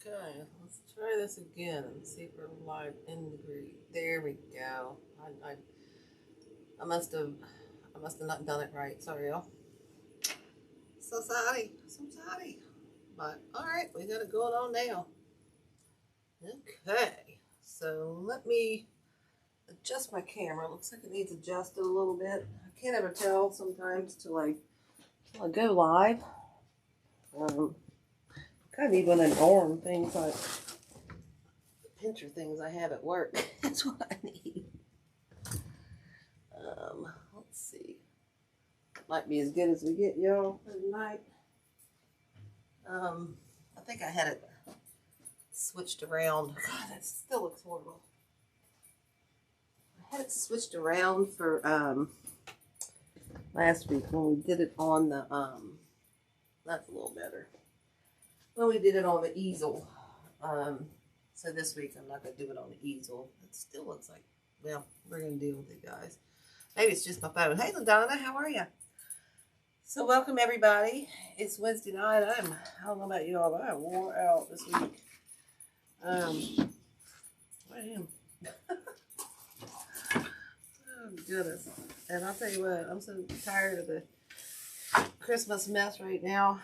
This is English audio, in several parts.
Okay, let's try this again and see if we're live in the group. There we go. I must have not done it right. Sorry, y'all. So sorry. But all right, we got it going on now. Okay, so let me adjust my camera. Looks like it needs adjusted a little bit. I can't ever tell sometimes till I go live. I need one of them arm things like the pincher things I have at work. That's what I need. Let's see. Might be as good as we get, y'all, for tonight. I think I had it switched around. God, that still looks horrible. I had it switched around for last week when we did it on the that's a little better. When we did it on the easel. So this week I'm not gonna do it on the easel. It still looks like, well, we're gonna deal with it, guys. Maybe it's just my phone. Hey, LaDonna, how are you? So welcome everybody. It's Wednesday night. I don't know about you all, but I wore out this week. I am. Oh goodness. And I'll tell you what, I'm so tired of the Christmas mess right now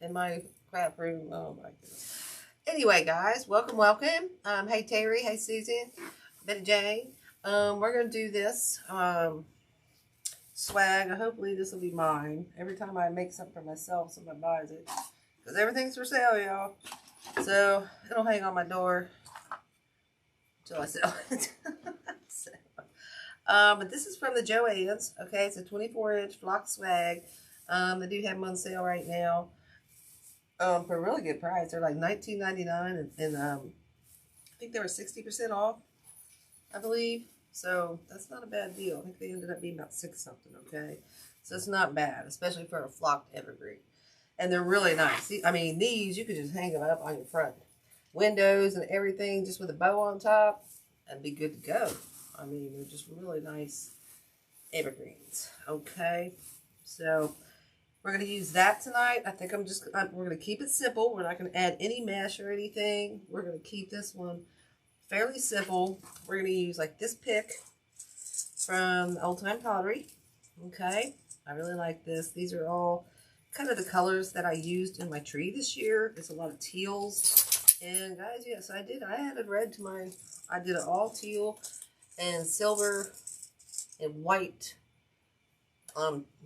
in my crap room. Oh my goodness. Anyway, guys, welcome. Hey Terry, hey Susan, Betty Jane. We're gonna do this swag. Hopefully this will be mine. Every time I make something for myself, somebody buys it. Because everything's for sale, y'all. So it'll hang on my door until I sell it. So, but this is from the Joann's. Okay, it's a 24-inch flock swag. They do have them on sale right now. For a really good price. They're like $19.99 and I think they were 60% off, I believe. So that's not a bad deal. I think they ended up being about $6 something, okay? So it's not bad, especially for a flocked evergreen. And they're really nice. See, I mean, these, you could just hang them up on your front windows and everything, just with a bow on top, and be good to go. I mean, they're just really nice evergreens, okay? So we're going to use that tonight. I think we're going to keep it simple. We're not going to add any mesh or anything. We're going to keep this one fairly simple. We're going to use like this pick from Old Time Pottery. Okay. I really like this. These are all kind of the colors that I used in my tree this year. It's a lot of teals. And guys, yes, I added red to mine. I did it all teal and silver and white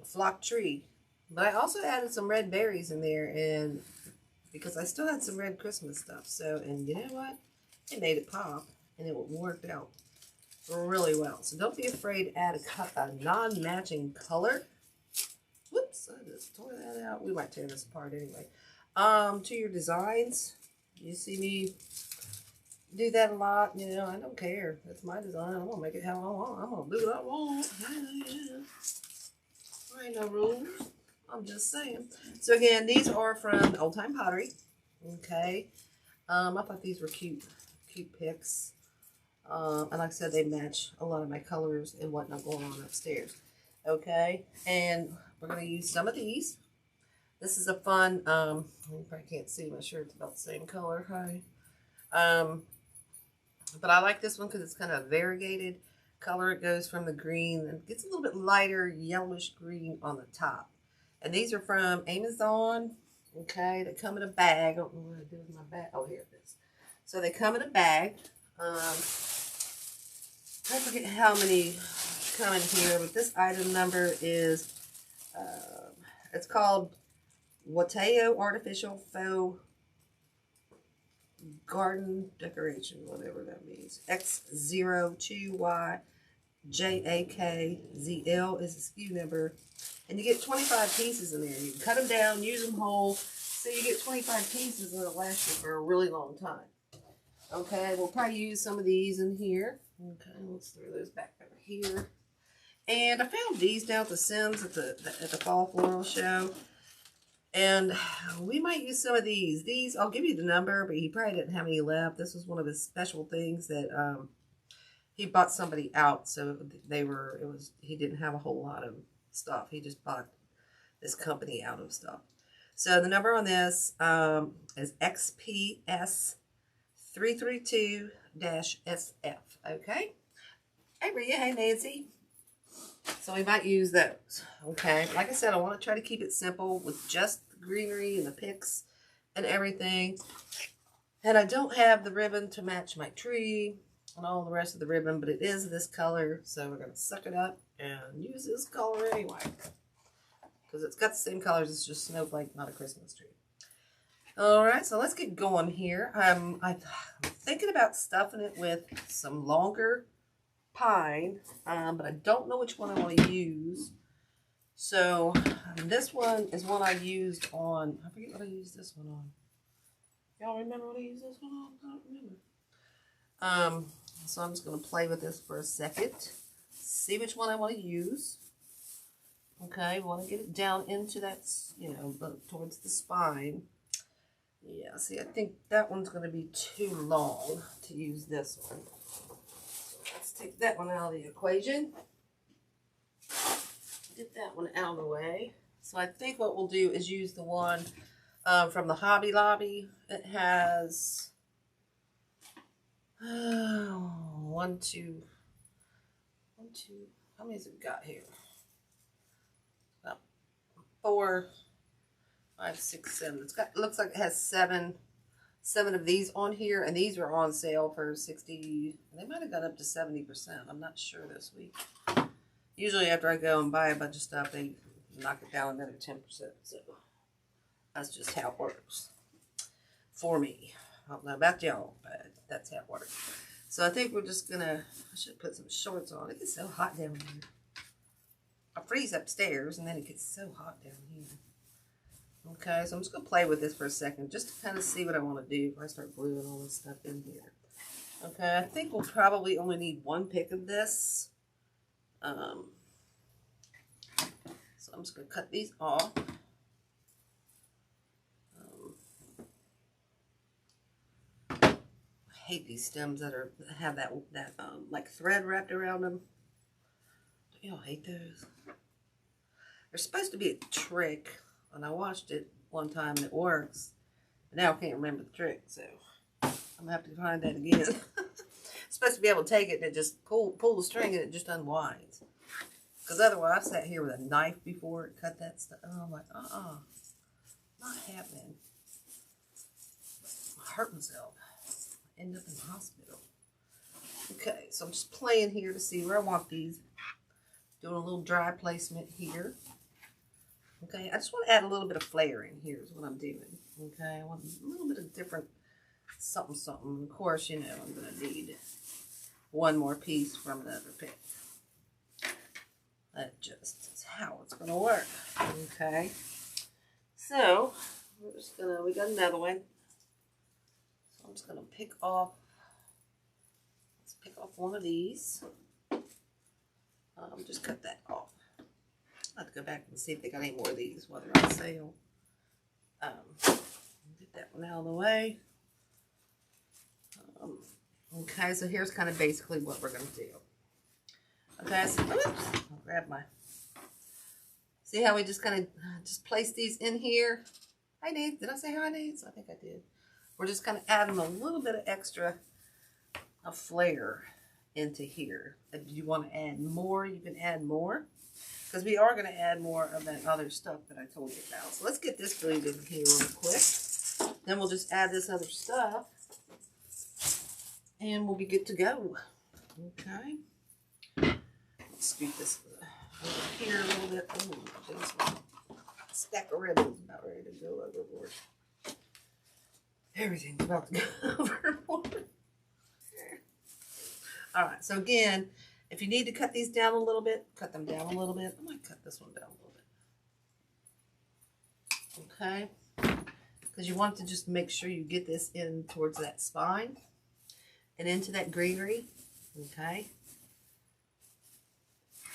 flock tree. But I also added some red berries in there, and because I still had some red Christmas stuff. So, and you know what? It made it pop, and it worked out really well. So don't be afraid to add a non-matching color. Whoops, I just tore that out. We might tear this apart anyway. To your designs, you see me do that a lot. You know, I don't care. That's my design. I'm gonna make it how I want. I'm gonna do what I want. Yeah. There ain't no rules. I'm just saying. So again, these are from Old Time Pottery. Okay. I thought these were cute picks. And like I said, they match a lot of my colors and whatnot going on upstairs. Okay. And we're going to use some of these. This is a fun, you probably can't see my shirt's about the same color. Hi. But I like this one because it's kind of a variegated color. It goes from the green and gets a little bit lighter yellowish green on the top. And these are from Amazon. Okay, they come in a bag. I don't know what I do with my bag. Oh, here it is. So they come in a bag. I forget how many come in here, but this item number is, it's called Wateo Artificial Faux Garden Decoration, whatever that means. X02YJAKZL is the SKU number. And you get 25 pieces in there. You can cut them down, use them whole. So you get 25 pieces and it'll last you for a really long time. Okay, we'll probably use some of these in here. Okay, let's throw those back over here. And I found these down at the Sims at the Fall Floral Show. And we might use some of these. These, I'll give you the number, but he probably didn't have any left. This was one of his special things that he bought somebody out. So he didn't have a whole lot of stuff. He just bought this company out of stuff. So the number on this is XPS332-SF. Okay. Hey, Rhea. Hey, Nancy. So we might use those. Okay. Like I said, I want to try to keep it simple with just the greenery and the picks and everything. And I don't have the ribbon to match my tree and all the rest of the ribbon, but it is this color. So we're going to suck it up and use this color anyway. Because it's got the same colors. It's just snowflake, not a Christmas tree. Alright, so let's get going here. I'm thinking about stuffing it with some longer pine, but I don't know which one I want to use. So this one is one I used on, I forget what I used this one on. Y'all remember what I used this one on? I don't remember. So I'm just going to play with this for a second. See which one I want to use. Okay, we want to get it down into that, you know, towards the spine. Yeah, see, I think that one's going to be too long to use this one. So let's take that one out of the equation. Get that one out of the way. So I think what we'll do is use the one from the Hobby Lobby. It has one, two. How many has it got here? About 4, 5, 6, 7. It's got. It looks like it has seven of these on here, and these were on sale for 60. They might have gone up to 70%. I'm not sure this week. Usually after I go and buy a bunch of stuff, they knock it down another 10%. So that's just how it works for me. I don't know about y'all, but that's how it works. So I think we're just gonna. I should put some shorts on. It gets so hot down here. I freeze upstairs, and then it gets so hot down here. Okay, so I'm just going to play with this for a second, just to kind of see what I want to do before I start gluing all this stuff in here. Okay, I think we'll probably only need one pick of this. So I'm just going to cut these off. I hate these stems that have that like thread wrapped around them. Don't y'all hate those? They're supposed to be a trick. And I watched it one time and it works. But now I can't remember the trick, so I'm going to have to find that again. It's supposed to be able to take it and it just pull the string and it just unwinds. Because otherwise, I sat here with a knife before it cut that stuff. And I'm like, not happening. I hurt myself. I end up in the hospital. Okay, so I'm just playing here to see where I want these. Doing a little dry placement here. Okay, I just want to add a little bit of flair in here is what I'm doing. Okay, I want a little bit of different something. Of course, you know, I'm going to need one more piece from another pick. That just is how it's going to work. Okay, so we're just going to, we got another one. So I'm just going to pick off, let's pick off one of these. Just cut that off. I'll have to go back and see if they got any more of these while they're on sale. Get that one out of the way. Okay, so here's kind of basically what we're going to do. Okay, so oops, I'll grab my. See how we just kind of just place these in here? Hi, Nate. Did I say hi, Nate? I think I did. We're just kind of adding a little bit of extra flair into here. If you want to add more, you can add more. Because we are going to add more of that other stuff that I told you about. So let's get this glued in here real quick. Then we'll just add this other stuff. And we'll be good to go. Okay. Let's scoot this over here a little bit. Oh, this stack of ribbons about ready to go overboard. Everything's about to go overboard. Alright, so again, if you need to cut these down a little bit, cut them down a little bit. I might cut this one down a little bit. Okay? Because you want to just make sure you get this in towards that spine and into that greenery. Okay?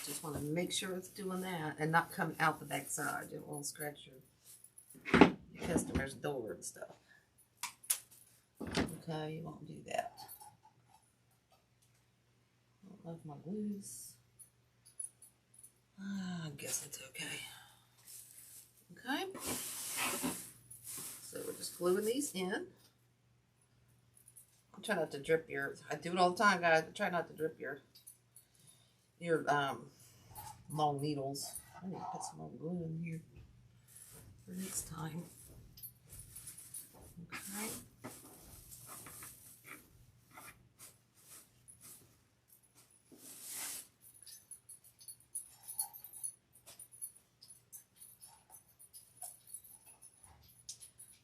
Just want to make sure it's doing that and not come out the back side. It won't scratch your customer's door and stuff. Okay, you won't do that. Love my glues. I guess it's okay. Okay. So we're just gluing these in. I'm trying not to drip your, I do it all the time, guys. I try not to drip your long needles. I need to put some more glue in here for next time. Okay.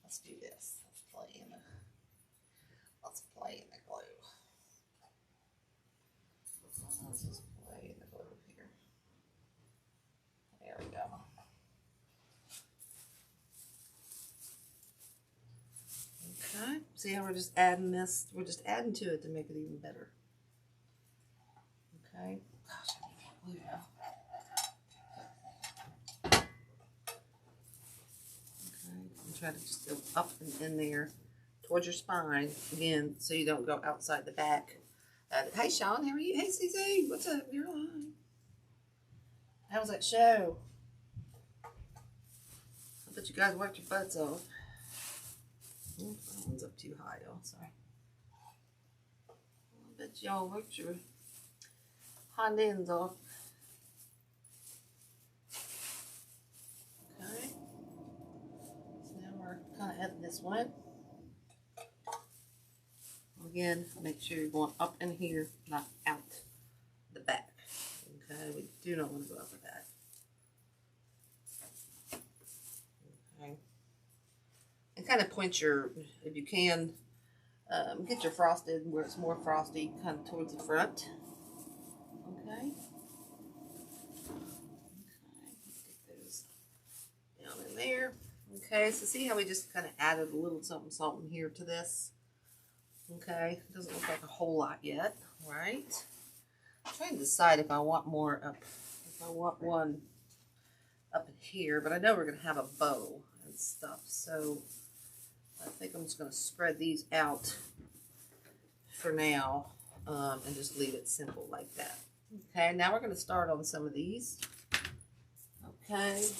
Let's do this. Let's play in the glue. Let's just play in the glue here. There we go. Okay. See how we're just adding this? We're just adding to it to make it even better. Okay. Gosh, I need more glue now. Okay. Try to just go up and in there towards your spine again, so you don't go outside the back. Hey Sean, how are you? Hey CZ, what's up? You're on. How was that show? I bet you guys worked your butts off. That one's up too high, y'all. Sorry. I bet y'all worked your hind ends off. Okay. So now we're kind of adding this one. Again, make sure you're going up in here, not out the back. Okay, we do not want to go out the back. Okay. And kind of point your, if you can, get your frosted where it's more frosty, kind of towards the front. Okay. Get those down in there. Okay, so see how we just kind of added a little something, something here to this. Okay, doesn't look like a whole lot yet, right? I'm trying to decide if I want more up, if I want one up in here, but I know we're going to have a bow and stuff, so I think I'm just going to spread these out for now and just leave it simple like that. Okay, now we're going to start on some of these. Okay, let's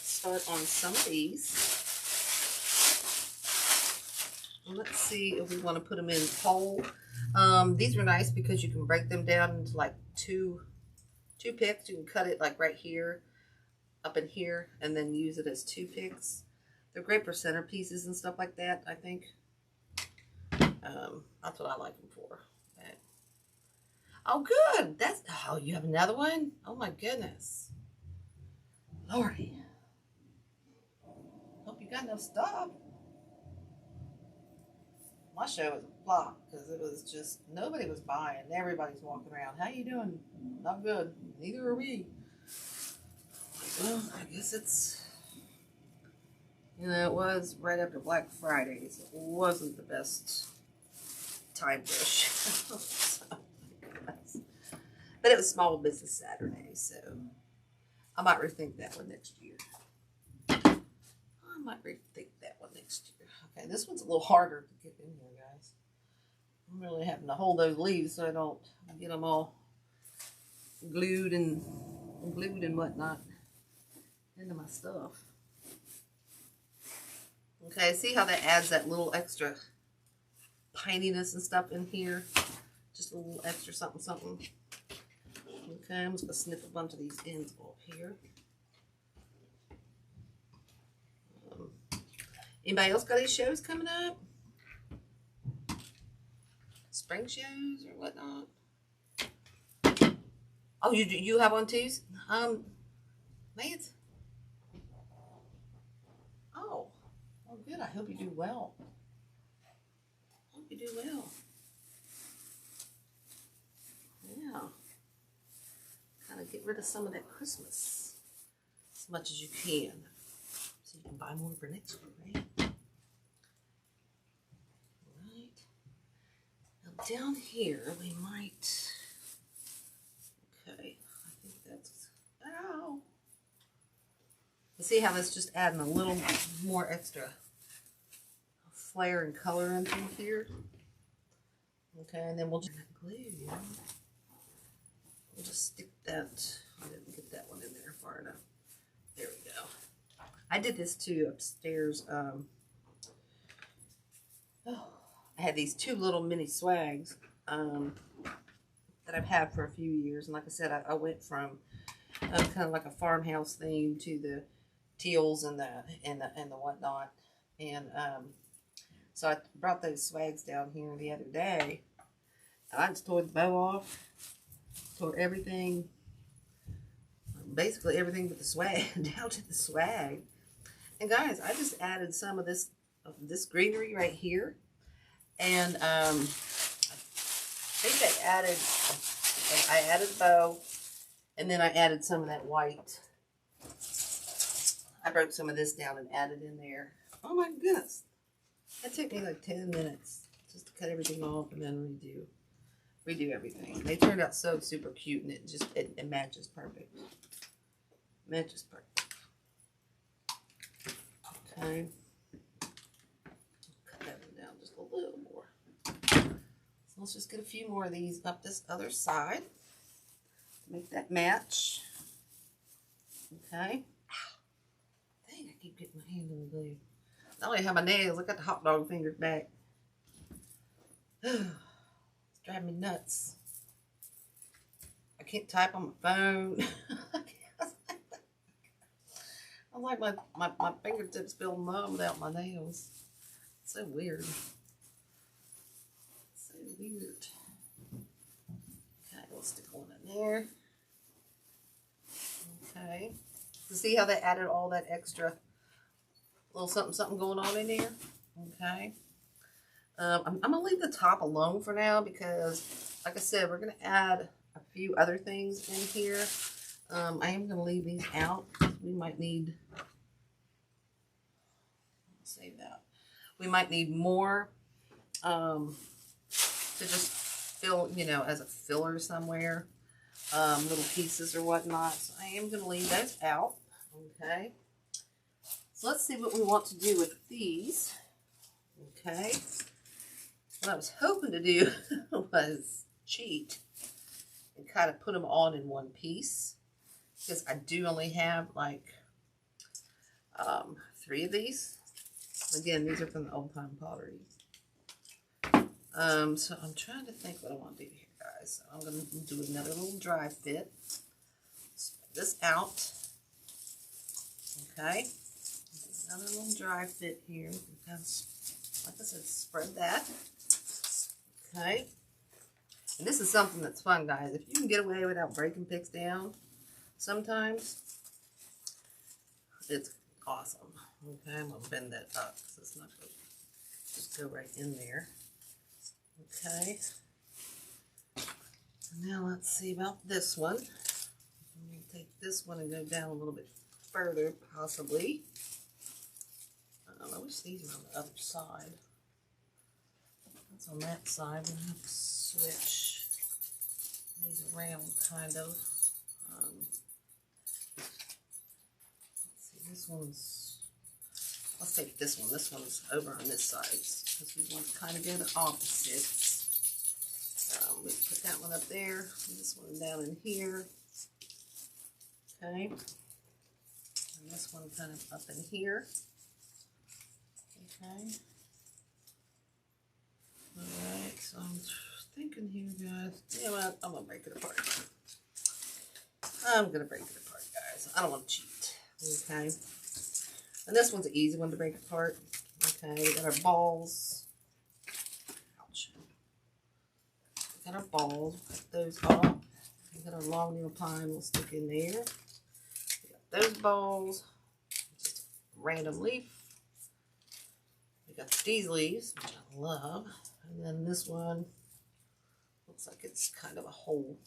start on some of these. Let's see if we want to put them in whole. These are nice because you can break them down into like two picks. You can cut it like right here, up in here, and then use it as 2 picks. They're great for centerpieces and stuff like that, I think. That's what I like them for. Okay. Oh, good. Oh, you have another one? Oh, my goodness. Lordy. Hope you got enough stuff. My show was a flop because it was just, nobody was buying. Everybody's walking around. How you doing? Not good. Neither are we. Well, I guess it's, you know, it was right after Black Friday, so it wasn't the best time to show. So, but it was Small Business Saturday, so I might rethink that one next year. Okay, this one's a little harder to get in here, guys. I'm really having to hold those leaves so I don't get them all glued and whatnot into my stuff. Okay, see how that adds that little extra pininess and stuff in here? Just a little extra something, something. Okay, I'm just going to snip a bunch of these ends off here. Anybody else got any shows coming up? Spring shows or whatnot? Oh, you have one too? Lance? Oh, well, good. I hope you do well. Hope you do well. Yeah. Kind of get rid of some of that Christmas as much as you can, so you can buy more for next year, right? Down here, we might, okay, I think that's, ow. You see how that's just adding a little more extra flair and color into here? Okay, and then we'll just glue. We'll just stick that, I didn't get that one in there far enough. There we go. I did this too upstairs. I had these 2 little mini swags that I've had for a few years, and like I said, I went from kind of like a farmhouse theme to the teals and the whatnot, and so I brought those swags down here the other day. I just tore the bow off, tore everything, basically everything but the swag down to the swag. And guys, I just added some of this greenery right here. And I think I added a bow, and then I added some of that white. I broke some of this down and added in there. Oh my goodness. That took me like 10 minutes just to cut everything off and then redo everything. They turned out so super cute, and it matches perfect. Matches perfect. Okay. Cut that one down just a little more. So let's just get a few more of these up this other side. Make that match. Okay. Dang, I keep getting my hand in the glue. I only have my nails. Look at the hot dog fingers back. It's driving me nuts. I can't type on my phone. I'm like my fingertips feel numb without my nails. It's so weird. So weird. Okay, we'll stick one in there. Okay. So see how they added all that extra little something going on in there? Okay. I'm going to leave the top alone for now because, like I said, we're going to add a few other things in here. I am going to leave these out. We might need, save that. We might need more to just fill, you know, as a filler somewhere. Little pieces or whatnot. So I am going to leave those out. Okay. So let's see what we want to do with these. Okay. What I was hoping to do was cheat and kind of put them on in one piece, because I do only have like 3 of these. Again, these are from the Old Time Pottery. So I'm trying to think what I want to do here, guys. So I'm going to do another little dry fit. Spread this out. Okay. Another little dry fit here. Kind of, like I said, spread that. Okay. And this is something that's fun, guys. If you can get away without breaking picks down, sometimes it's awesome. Okay, I'm going to bend that up because it's not going to just go right in there. Okay. Now let's see about this one. I'm going to take this one and go down a little bit further, possibly. I wish these were on the other side. That's on that side. We're going to have to switch these around, kind of. Let's see, this one's, let's take this one. This one's over on this side because we want to kind of go the opposites. We can put that one up there, and this one down in here. Okay. And this one kind of up in here. Okay. Alright, so I'm thinking here, guys. You know what? I'm going to break it apart. I'm going to break it apart, guys. I don't want to cheat. Okay. And this one's an easy one to break apart. Okay, we got our balls. Ouch. We got our balls. Cut those off. We got our long nail pine. We'll stick in there. We got those balls. Just a random leaf. We got these leaves, which I love. And then this one looks like it's kind of a whole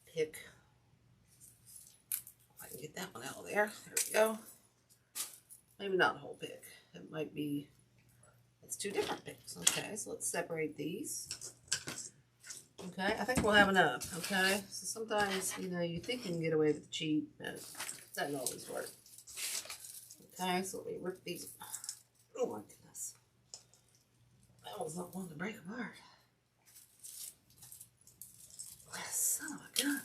pick. If I can get that one out of there. There we go. Maybe not a whole pick. It might be, it's 2 different picks. Okay, so let's separate these. Okay, I think we'll have enough. Okay, so sometimes, you know, you think you can get away with the cheat, but it doesn't always work. Okay, so let me rip these. Oh my goodness. That was not one to break apart. Son of a gun.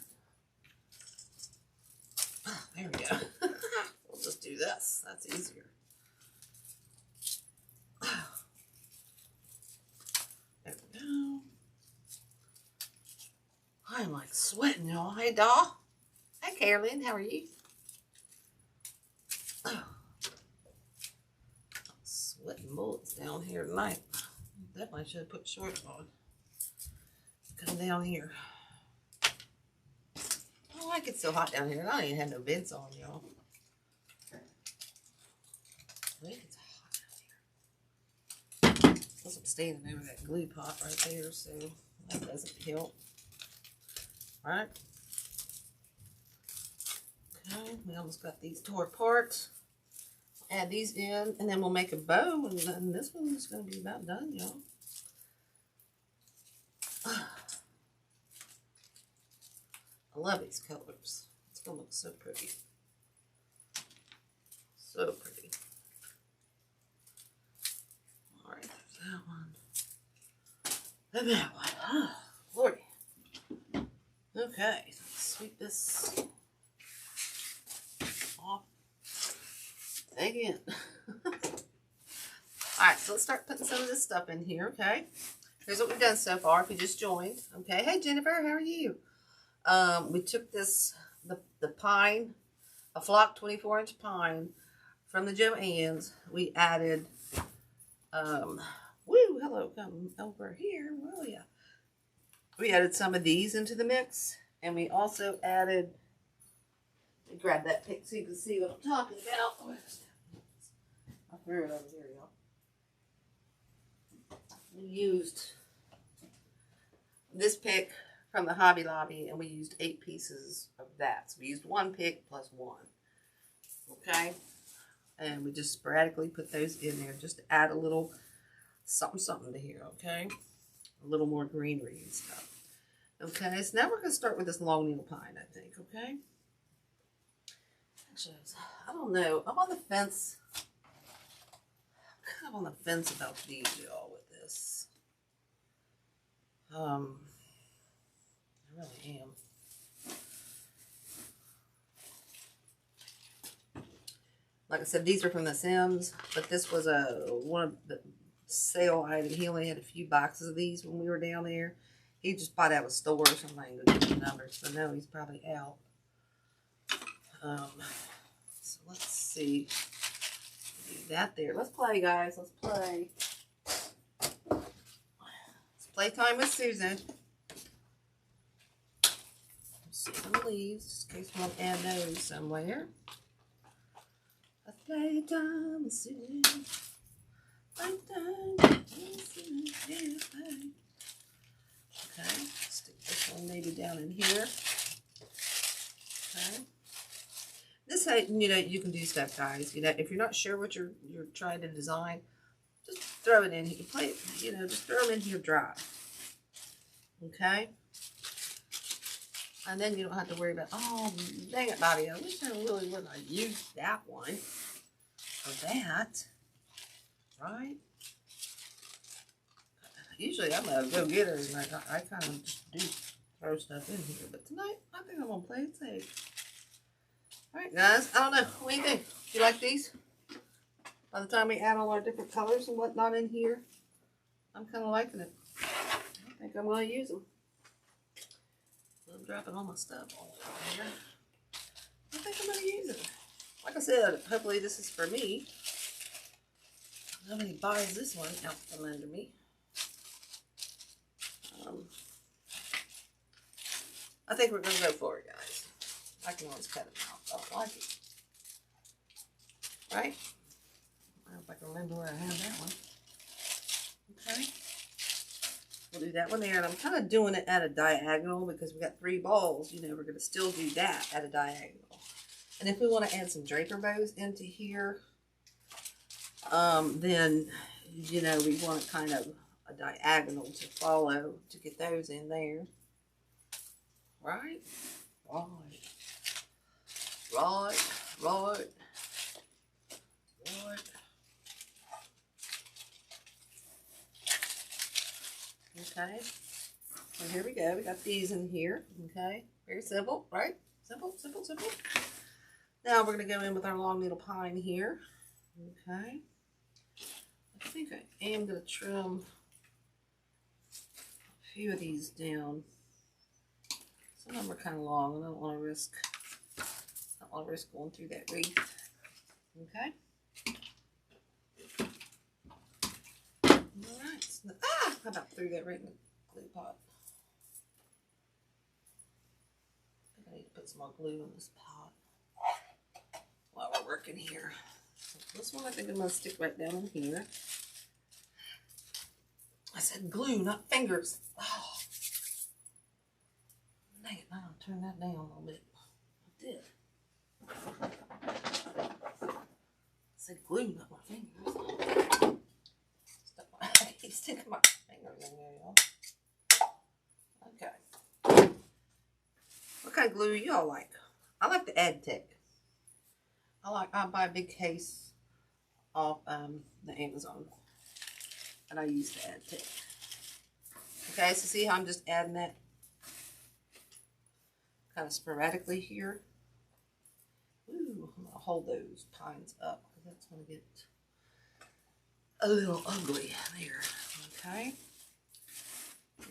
Ah, there we go. That's easier. There we go. I'm like sweating, y'all. Hey, doll. Hi, Carolyn. How are you? Sweating bullets down here tonight. Definitely should have put shorts on. Come down here. Oh, I get so hot down here. I don't even have no vents on, y'all. It's hot down here. Plus, I'm standing over that glue pot right there, so that doesn't help. Alright. Okay, we almost got these tore apart. Add these in, and then we'll make a bow, and then this one's going to be about done, y'all. I love these colors. It's going to look so pretty. So pretty. Alright, there's that one. And that one. Oh, Lordy. Okay, sweep this off again. Alright, so let's start putting some of this stuff in here, okay? Here's what we've done so far if you just joined. Okay, hey Jennifer, how are you? We took this, the pine, a flock 24-inch pine from the Joann's. We added, woo, hello, come over here, will ya? We added some of these into the mix, and we also added, let me grab that pick so you can see what I'm talking about. I threw it over here, y'all. We used this pick from the Hobby Lobby, and we used 8 pieces of that. So we used 1 pick plus 1. Okay? And we just sporadically put those in there just to add a little something to here, okay? A little more greenery and stuff. Okay, so now we're going to start with this long needle pine, I think, okay? Actually, I don't know. I'm on the fence. I'm kind of on the fence about these, y'all, with this. I really am. Like I said, these are from the Sims, but this was one of the sale items. He only had a few boxes of these when we were down there. He just bought out of a store or something and go get the numbers. So now he's probably out. So let's see. Do that there. Let's play, guys. Let's play. It's playtime with Susan. Some leaves, just in case we want to add those somewhere. A playtime with Susan. Playtime with Susan. Okay, stick this one maybe down in here. Okay. This how you can do stuff, guys. If you're not sure what you're trying to design, just throw it in here. Play it, just throw them in here dry. Okay. And then you don't have to worry about, oh, dang it, Bobby, I wish I really wouldn't have used that one for that, right? Usually I'm a go-getter, and I kind of just do throw stuff in here. But tonight, I think I'm going to play it safe. All right, guys, I don't know. What do you think? Do you like these? By the time we add all our different colors and whatnot in here, I'm kind of liking it. I think I'm going to use them. I'm dropping all my stuff all over here. I think I'm going to use it. Like I said, hopefully this is for me. Nobody buys this one out from under me. I think we're going to go for it, guys. I can always cut it out. I don't like it. Right? I don't know if I can remember where I have that one. Okay. We'll do that one there. And I'm kind of doing it at a diagonal because we got 3 balls. We're going to still do that at a diagonal. And if we want to add some draper bows into here, then, we want kind of a diagonal to follow to get those in there. Right? Right. Right. Right. Right. Okay. So here we go. We got these in here. Okay. Very simple, right? Simple, simple, simple. Now we're going to go in with our long needle pine here. Okay. I think I am going to trim a few of these down. Some of them are kind of long, and I don't want to risk going through that wreath. Okay. All right. So, I about threw that right in the glue pot. I think I need to put some more glue in this pot while we're working here. So this one I think I'm going to stick right down in here. I said glue, not fingers. Oh. Dang it, I'll turn that down a little bit. I did. I said glue, not my fingers. I keep sticking my fingers in there, y'all. Okay. What kind of glue y'all like? I like the Aztec. I buy a big case off the Amazon, and I use the Aztec. Okay, so see how I'm just adding that kind of sporadically here. Ooh, I'm gonna hold those pines up because that's gonna get a little ugly there. Okay.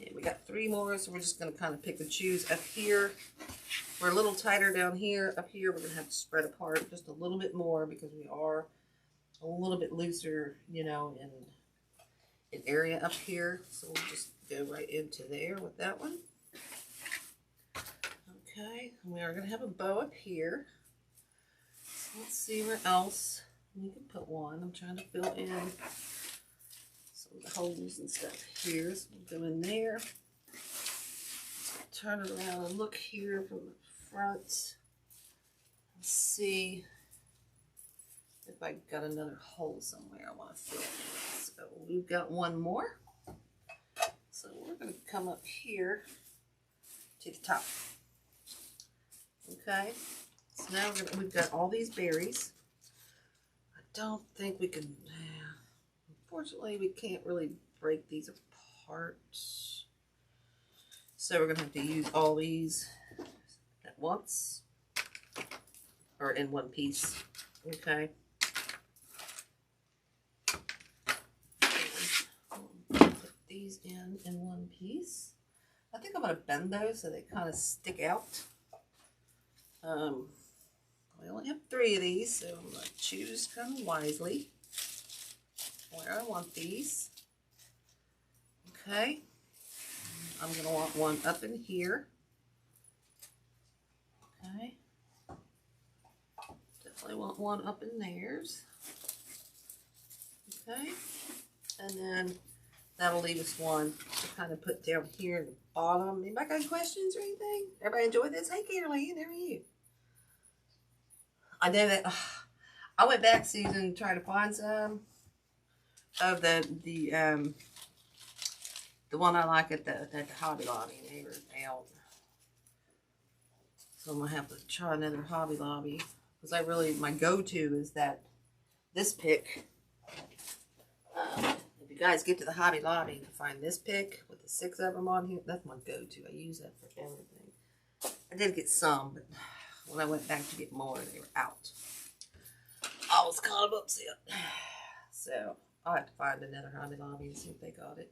Yeah, we got 3 more, so we're just gonna kind of pick and choose. Up here, we're a little tighter down here. Up here, we're gonna have to spread apart just a little bit more because we are a little bit looser, you know, in area up here. So we'll just go right into there with that one. Okay, we are gonna have a bow up here. So let's see where else we can put one. I'm trying to fill in some of the holes and stuff here. So we'll go in there. Turn it around and look here from the front. Let's see if I got another hole somewhere I want to fill in. So we've got one more. So we're going to come up here to the top. Okay. So now we've got all these berries. I don't think we can, unfortunately we can't really break these apart. So we're going to have to use all these at once, or in one piece. Okay. Put these in one piece. I think I'm going to bend those so they kind of stick out. We only have 3 of these, so I'm going to choose kind of wisely where I want these. Okay. I'm going to want one up in here. Okay. Definitely want one up in theirs. Okay. And then that'll leave us one to kind of put down here in the bottom. Anybody got any questions or anything? Everybody enjoy this? Hey, Caroline, how are you? I know that I went back, Susan, to try to find some of the one I like at the Hobby Lobby, and they were out. So I'm gonna have to try another Hobby Lobby because my go-to is this pick. If you guys get to the Hobby Lobby and find this pick with the 6 of them on here, that's my go-to. I use that for everything. I did get some, but when I went back to get more, they were out. I was kind of upset. So I'll have to find another Hobby Lobby and see if they got it.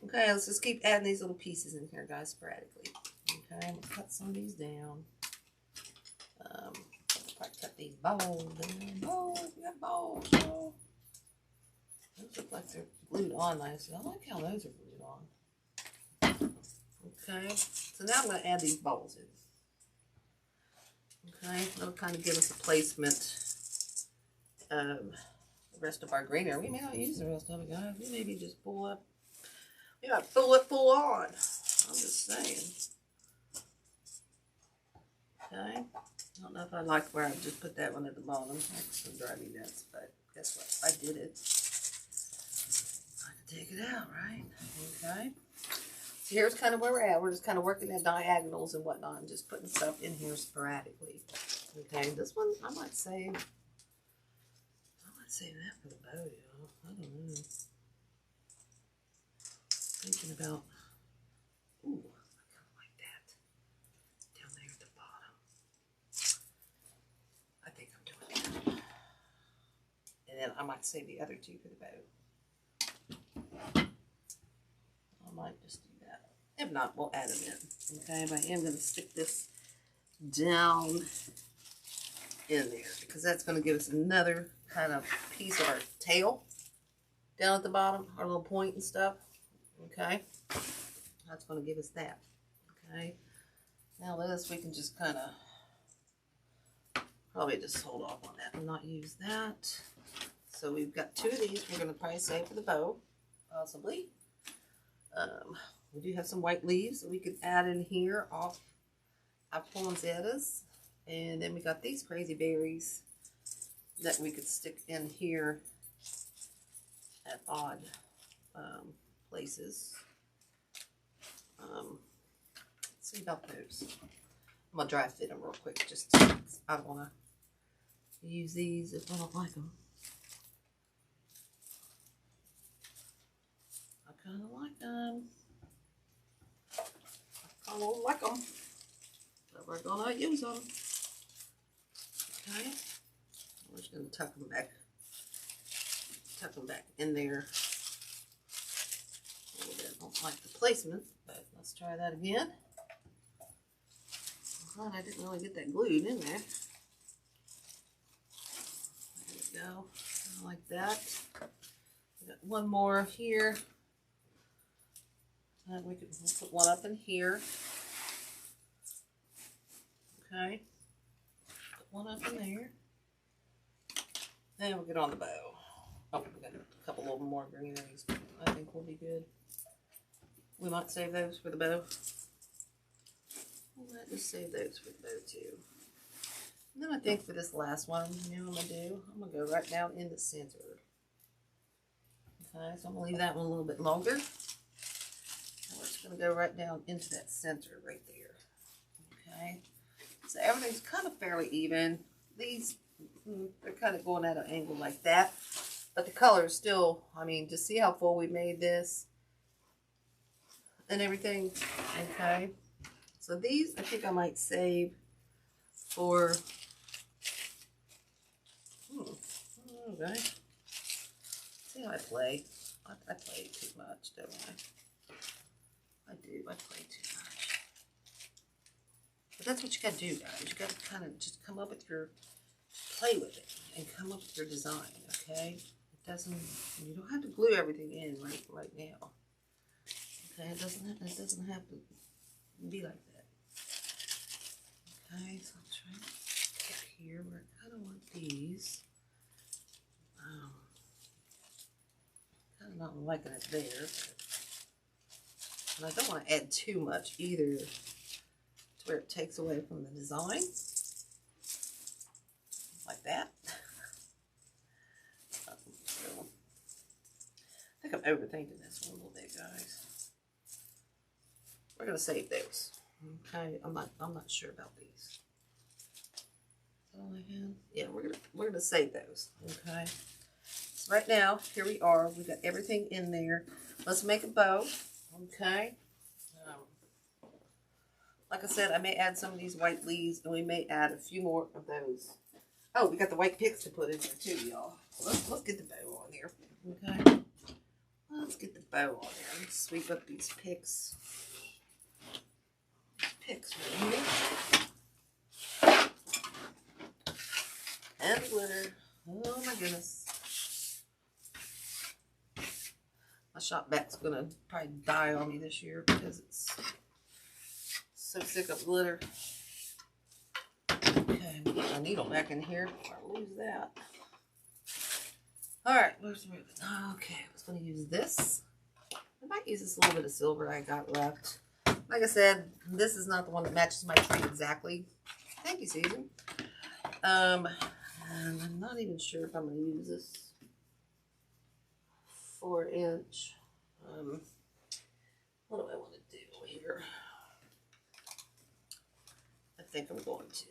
Okay, let's just keep adding these little pieces in here, guys, sporadically. Okay, I'm going to cut some of these down. If I cut these balls down. Balls, we got balls. Oh. Those look like they're glued on nicely. I like how those are glued on. Okay, so now I'm going to add these balls in. Okay, that'll kind of give us a placement of the rest of our greenery. We may not use the rest of it, guys. We maybe just pull up. We might pull it full on. I'm just saying. Okay. I don't know if I like where I just put that one at the bottom. That's going to drive me nuts, but guess what? I did it. I can take it out, right? Okay. So here's kind of where we're at. We're just kind of working at diagonals and whatnot and just putting stuff in here sporadically. Okay, this one I might save that for the bow, y'all. I don't know. Thinking about, ooh, I kind of like that down there at the bottom. then I might save the other two for the bow. I might just do that. If not, we'll add them in. Okay, but I am going to stick this down in there because that's going to give us another kind of piece of our tail down at the bottom, our little point and stuff. Okay, that's going to give us that. Okay, now this we can just kind of probably just hold off on that and not use that. So we've got two of these we're going to probably save for the bow, possibly. We do have some white leaves that we could add in here off our poinsettias. And then we got these crazy berries that we could stick in here at odd places. Let's see about those. I'm going to dry fit them real quick. Just I don't want to use these if I don't like them. I kind of like them. I don't like them. But we're going to use them. Okay. We're just going to tuck them back in there. A little bit. I don't like the placement, but let's try that again. I'm glad I didn't really get that glued in there. There we go. I like that. We got one more here. And we'll put one up in here. Okay. Put one up in there. Then we'll get on the bow. Oh, we got a couple little more greeneries. I think we'll be good. We might save those for the bow. We'll just save those for the bow too. And then I think for this last one, you know what I'm going to do? I'm going to go right down in the center. Okay, so I'm going to leave that one a little bit longer. And we're just going to go right down into that center right there. Okay, so everything's kind of fairly even. These, they're kind of going at an angle like that. But the color is still, I mean, just see how full we made this and everything. Okay, so these I think I might save for, okay. See how I play. I play too much, don't I? I do, I play too much. But that's what you gotta do, guys. You gotta kind of just come up with your, play with it and come up with your design, okay? It doesn't, you don't have to glue everything in right now. Okay, it doesn't have to be like that. Okay, so I'm trying to get here where I kind of want these. Kind of not liking it there, but, and I don't want to add too much either to where it takes away from the design. Like that. So, I think I'm overthinking this one a little bit, guys. We're gonna save those. Okay, I'm not sure about these. Is that all I have? Yeah, we're gonna save those. Okay. So right now, here we are. We got everything in there. Let's make a bow. Okay. Like I said, I may add some of these white leaves, and we may add a few more of those. Oh, we got the white picks to put in there too, y'all. So let's get the bow on here. Okay. Let's get the bow on there. Let's sweep up these picks. Picks right here. And glitter. Oh my goodness. My shop vac's gonna probably die on me this year because it's so sick of glitter. Okay, I'm getting my needle back in here before I lose that. Alright, where's the ribbon? Okay, I was gonna use this. I might use this little bit of silver I got left. Like I said, this is not the one that matches my tree exactly. Thank you, Susan. And I'm not even sure if I'm going to use this 4-inch. What do I want to do here? I think I'm going to.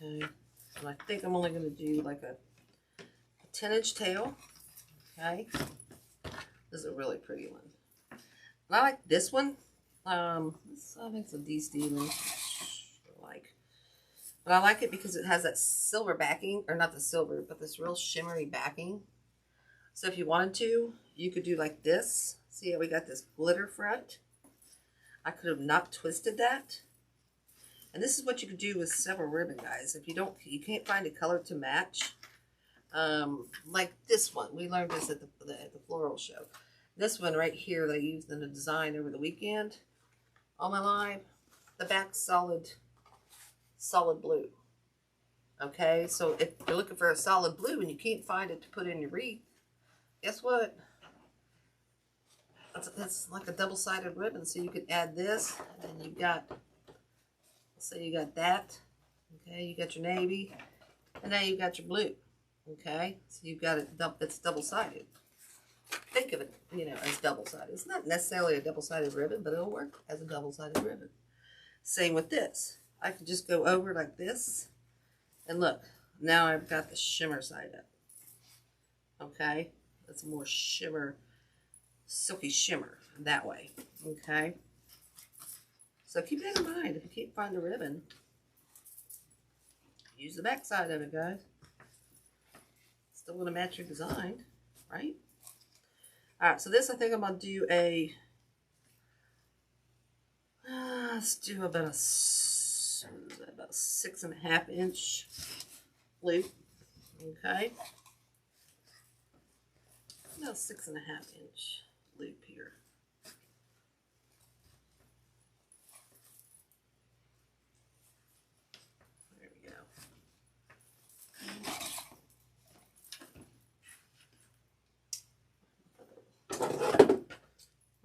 Okay. And I think I'm only going to do like a 10-inch tail. Okay. This is a really pretty one. And I like this one. I think it's a D-Steven. But I like it because it has that silver backing, or not the silver, but this real shimmery backing. So if you wanted to, you could do like this. See how we got this glitter front? I could have not twisted that. And this is what you could do with several ribbon, guys. If you can't find a color to match. Like this one. We learned this at the floral show. This one right here that I used in the design over the weekend on my live. The back's solid blue. Okay, so if you're looking for a solid blue and you can't find it to put in your wreath, guess what? That's like a double-sided ribbon. So you can add this, and then you've got, say you got that. Okay, you got your navy, and now you've got your blue. Okay, so you've got it. It's double-sided. Think of it, you know, as double-sided. It's not necessarily a double-sided ribbon, but it'll work as a double-sided ribbon. Same with this. I can just go over like this, and look, now I've got the shimmer side up. Okay, that's more shimmer, silky shimmer that way. Okay, so keep that in mind. If you can't find a ribbon, use the back side of it, guys. Still want to match your design, right? All right, so this I think I'm gonna do a. Let's do about a 6.5 inch loop. Okay, about 6.5 inch loop here. There we go.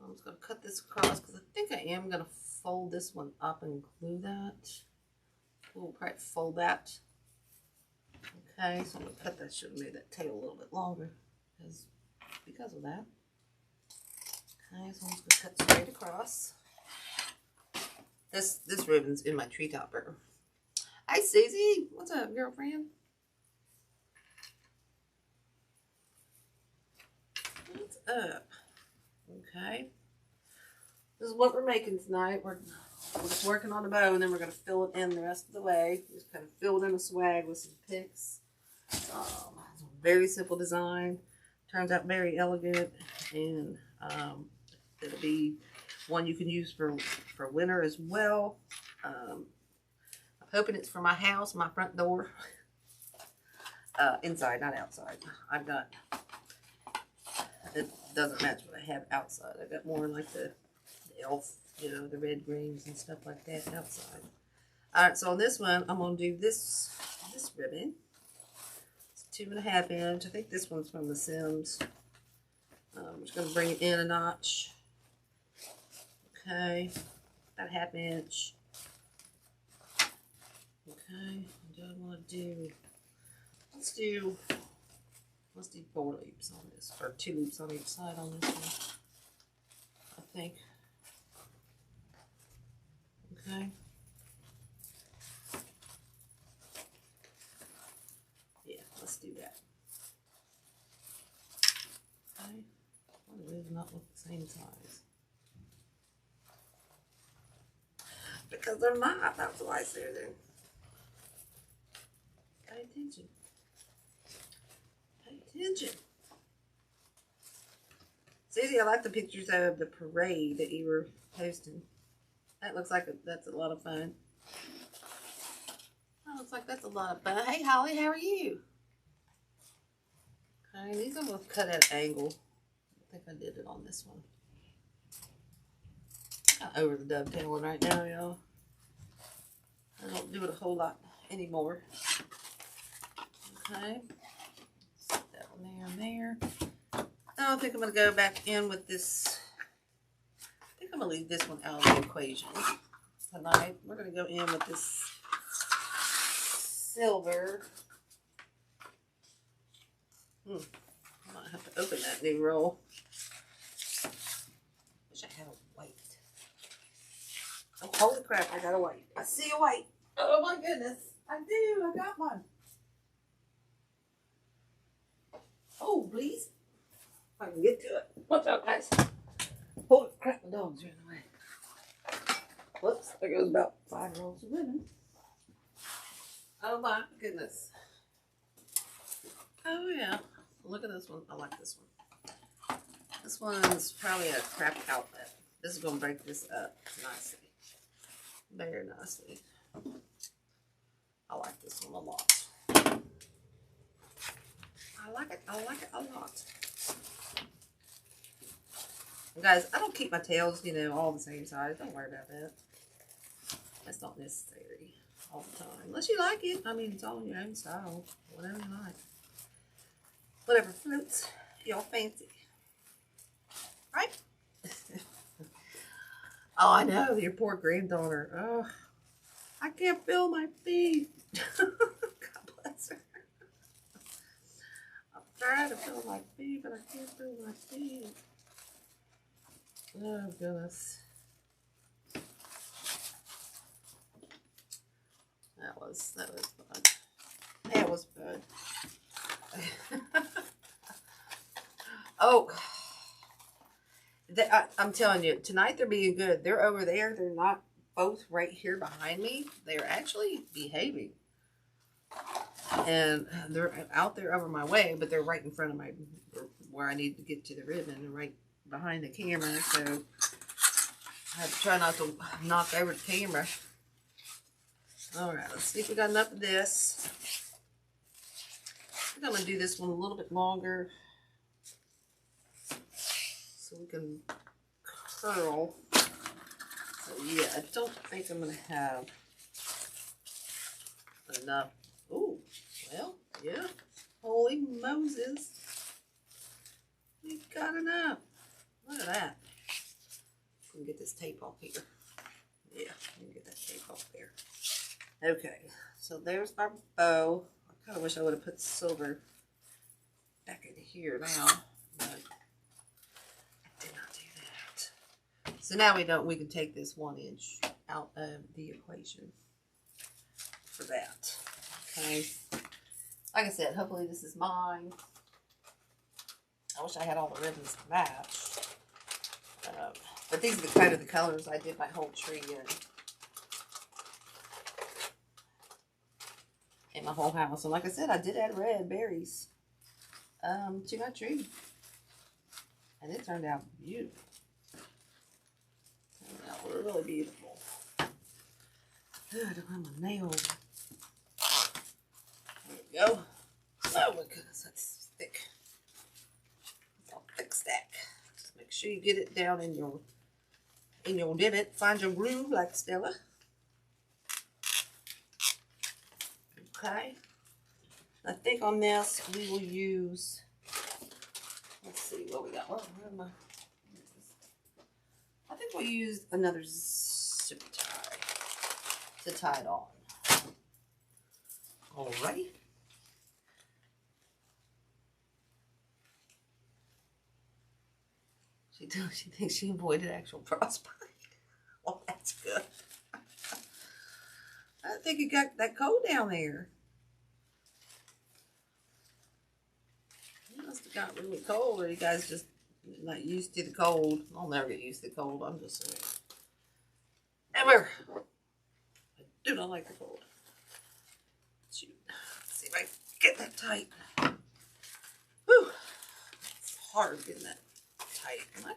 I'm just going to cut this across because I think I am going to fold this one up and glue that. We'll probably fold that. Okay, so I'm going to cut that. Should have made that tail a little bit longer because of that. Okay, so I'm just going to cut straight across. This ribbon's in my tree topper. Hi, Susie. What's up, girlfriend? What's up? Okay. This is what we're making tonight. We're just working on the bow, and then we're going to fill it in the rest of the way. Just kind of fill it in a swag with some picks. Very simple design. Turns out very elegant, and it'll be one you can use for winter as well. I'm hoping it's for my house, my front door. Inside, not outside. I've got, it doesn't match what I have outside. I got more like the elf, you know, the red greens and stuff like that outside. Alright, so on this one, I'm going to do this ribbon. It's 2.5 inch. I think this one's from The Sims. I'm just going to bring it in a notch. Okay, about 1/2 inch. Okay, what do I want to do? Let's do 4 loops on this, or 2 loops on each side on this one, I think. Okay. Yeah, let's do that. Okay. Why do these not look the same size? Because they're not. That's why I say they're. Pay attention. Pay attention. Susie, I like the pictures of the parade that you were posting. That looks like that's a lot of fun. That looks like that's a lot of fun. Hey, Holly, how are you? Okay, these I'm going to cut at an angle. I think I did it on this one. Not over the dovetailing right now, y'all. I don't do it a whole lot anymore. Okay. Set that one there and there. Now I think I'm going to go back in with this. I think I'm going to leave this one out of the equation tonight. We're going to go in with this silver. I might have to open that new roll. Wish I had a white. Oh, holy crap, I got a white. I see a white. Oh my goodness. I do. I got one. Oh, please. If I can get to it. Watch out, guys. Holy crap, the dogs are in the way. Whoops, there goes about 5 rolls of ribbon. Oh my goodness. Oh yeah. Look at this one. I like this one. This one's probably a crap outlet. This is going to break this up nicely. Very nicely. I like this one a lot. I like it. I like it a lot. And guys, I don't keep my tails, you know, all the same size. Don't worry about that. That's not necessary all the time. Unless you like it. I mean, it's all your own style. Whatever you like. Whatever floats your fancy. Right? Oh, I know. Your poor granddaughter. Oh, I can't feel my feet. God bless her. I'm trying to feel my feet, but I can't feel my feet. Oh, goodness. That was fun. That was fun. Oh, I'm telling you, tonight they're being good. They're over there. They're not both right here behind me. They're actually behaving. And they're out there over my way, but they're right in front of my, where I need to get to the ribbon. They're right behind the camera, so I have to try not to knock over the camera. Alright, let's see if we got enough of this. I'm going to do this one a little bit longer so we can curl. So yeah, I don't think I'm going to have enough. Oh, well, yeah. Holy Moses. We got enough. Look at that. Let me get this tape off here. Yeah, let me get that tape off there. Okay, so there's our bow. I kind of wish I would have put silver back in here now, but I did not do that. So now we can take this 1 inch out of the equation for that. Okay, like I said, hopefully this is mine. I wish I had all the ribbons to match. But these are the kind of the colors I did my whole tree in my whole house. And like I said, I did add red berries to my tree. And it turned out beautiful. Turned out really beautiful. Good, I don't have my nail. There we go. Oh my goodness, that's thick. It's a thick stack. Just make sure you get it down in your divot. Find your groove like Stella. Okay. I think on this we will use, let's see what we got. Oh, where am I? I think we'll use another zip tie to tie it on. Alrighty. She thinks she avoided actual frostbite. Well, that's good. I think it got that cold down there. It must have got really cold, or you guys just not used to the cold. I'll never get used to the cold, I'm just saying. Never. I do not like the cold. Shoot. Let's see if I can get that tight. Whew. It's hard getting that tight. I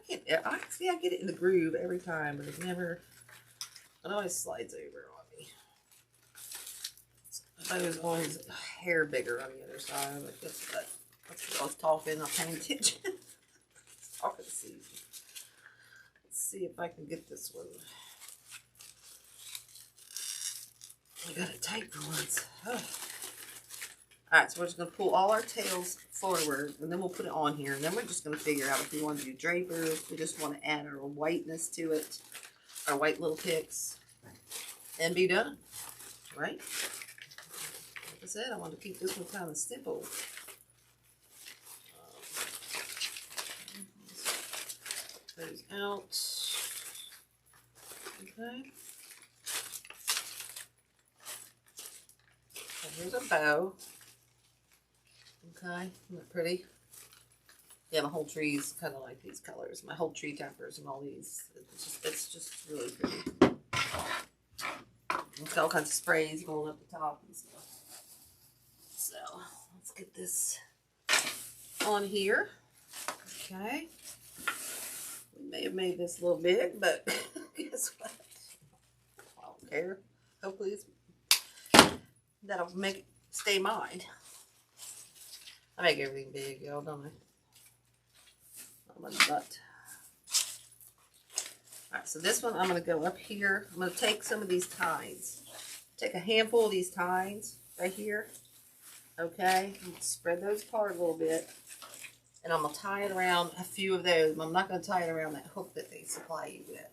get it in the groove every time, but it always slides over on me. I was always a hair bigger on the other side. Like that's what I was talking, not paying attention. Talking season. Let's see if I can get this one. I got it tight for once. Oh. Alright, so we're just going to pull all our tails forward, and then we'll put it on here, and then we're just going to figure out if we want to do drapers. We just want to add our whiteness to it, our white little picks, and be done. Right? Like I said, I want to keep this one kind of simple. Those out. Okay. So here's a bow. Okay, isn't that pretty? Yeah, my whole tree is kind of like these colors. My whole tree toppers and all these. It's just really pretty. It's got all kinds of sprays going up the top and stuff. So let's get this on here. Okay. We may have made this a little big, but guess what? I don't care. Hopefully that'll make it stay mine. I make everything big, y'all, don't I? I'm a nut. Alright, so this one I'm going to go up here. I'm going to take some of these tines. Take a handful of these tines right here. Okay, spread those apart a little bit. And I'm going to tie it around a few of those. I'm not going to tie it around that hook that they supply you with.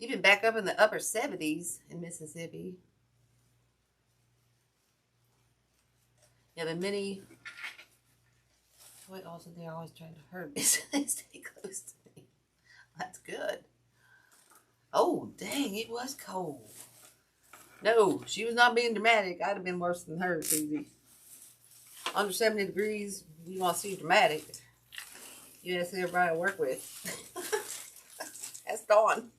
Even back up in the upper 70s in Mississippi. Yeah, the mini... Wait, also they're always trying to hurt me, so they stay close to me. That's good. Oh, dang, it was cold. No, she was not being dramatic. I'd have been worse than her, Susie. Under 70 degrees, you want to see dramatic. You ask everybody I work with. That's Dawn.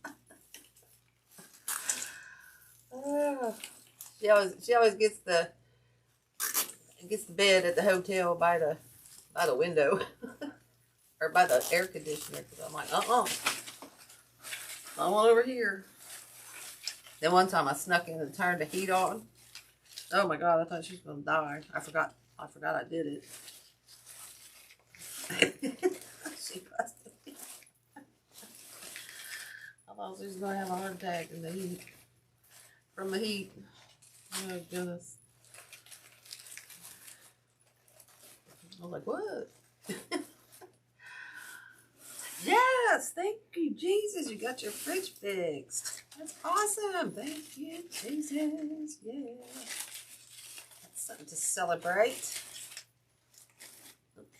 She always gets the bed at the hotel by the window. Or by the air conditioner. Because I'm like, I want over here. Then one time I snuck in and turned the heat on. Oh my God, I thought she was going to die. I forgot I did it. She busted me. I thought she was going to have a heart attack in the heat. From the heat. Oh goodness. I was like, what? Yes, thank you, Jesus. You got your fridge fixed. That's awesome. Thank you, Jesus. Yeah. That's something to celebrate.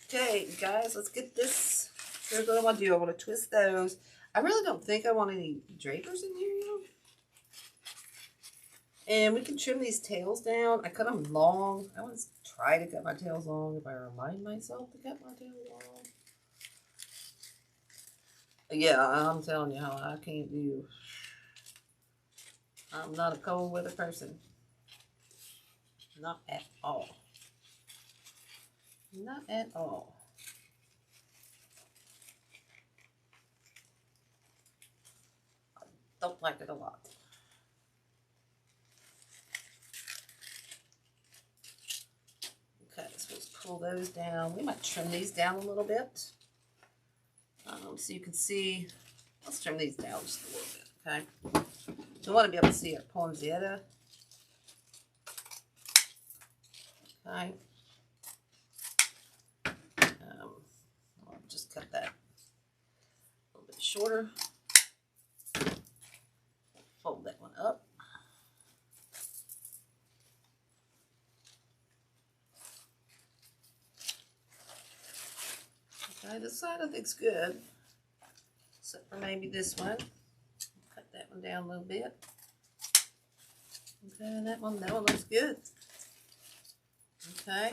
Okay, guys, let's get this. Here's what I want to do. I want to twist those. I really don't think I want any drapers in here, you know. And we can trim these tails down. I cut them long. I want to try to cut my tails long if I remind myself to cut my tails long. Yeah, I'm telling you how I can't do. I'm not a cold weather person. Not at all. Not at all. I don't like it a lot. Okay, so let's pull those down. We might trim these down a little bit. So you can see, let's trim these down just a little bit, okay? So we want to be able to see our poinsettia. Okay. I'll just cut that a little bit shorter. Fold that one up. Okay, this side I think's good. Except for maybe this one. Cut that one down a little bit. Okay, that one looks good. Okay.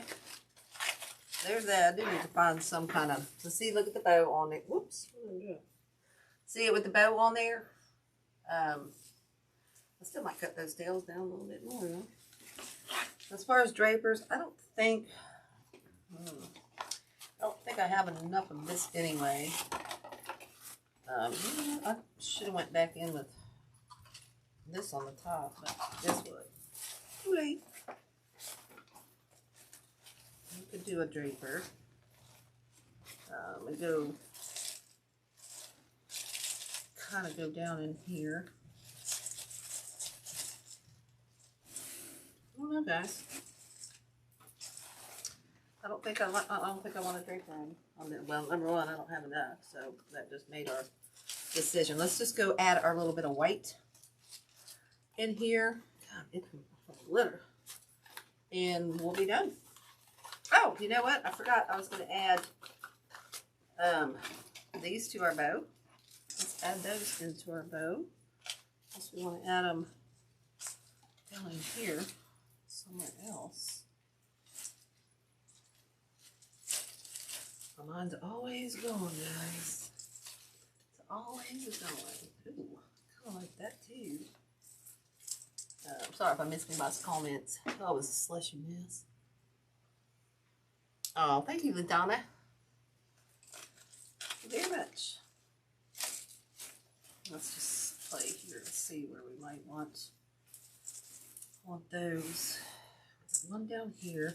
There's that. I do need to find some kind of, so see, look at the bow on it. Whoops. See it with the bow on there? I still might cut those tails down a little bit more, you know? As far as drapers, I don't think I have enough of this anyway. I should have went back in with this on the top, but guess what? Too late. You could do a draper. We kind of go down in here. I don't know, guys. I don't think I want a draper on it. Well, number one, I don't have enough, so that just made our decision. Let's just go add our little bit of white in here. God, it's glitter. And we'll be done. Oh, you know what? I forgot I was going to add these to our bow. Let's add those into our bow. Unless we want to add them down in here somewhere else. My mind's always going, guys. It's always going. Ooh, I kind of like that too. Sorry if I missed anybody's comments. Oh, it was a slushy mess. Oh, thank you, LaDonna. Thank you very much. Let's just play here to see where we might want those. One down here.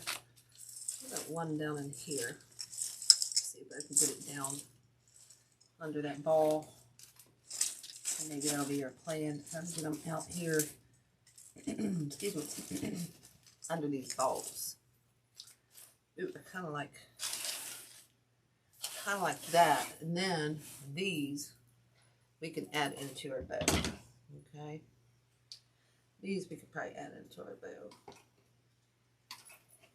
I've got one down in here. Let's see if I can get it down under that ball. And maybe that'll be our plan. Try to get them out here. Excuse me. Under these balls. Ooh, kind of like that. And then these we can add into our bow. Okay. These we could probably add into our bow.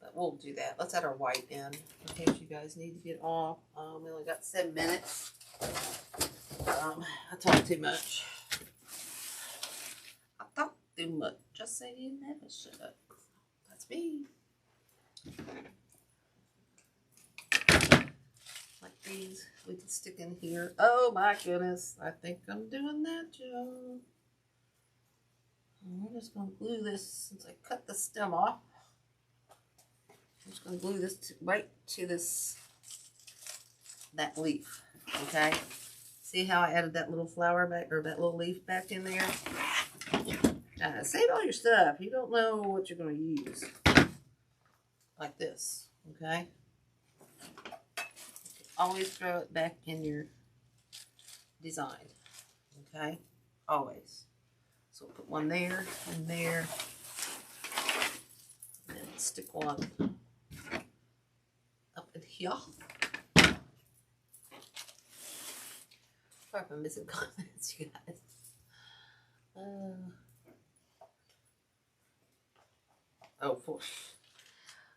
But we'll do that. Let's add our white in. In case you guys need to get off. We only got 7 minutes. I talk too much. I talk too much. Just say you never shut up. That's me. Like these, we can stick in here. Oh my goodness. I think I'm doing that, Joe. We're just going to glue this since I cut the stem off. I'm just going to glue this right to that leaf. Okay. See how I added that little flower back, or that little leaf back in there? Save all your stuff. You don't know what you're going to use. Like this. Okay. Always throw it back in your design. Okay. Always. So we'll put one there and there. And then stick one up in here. Sorry if I'm missing comments, you guys.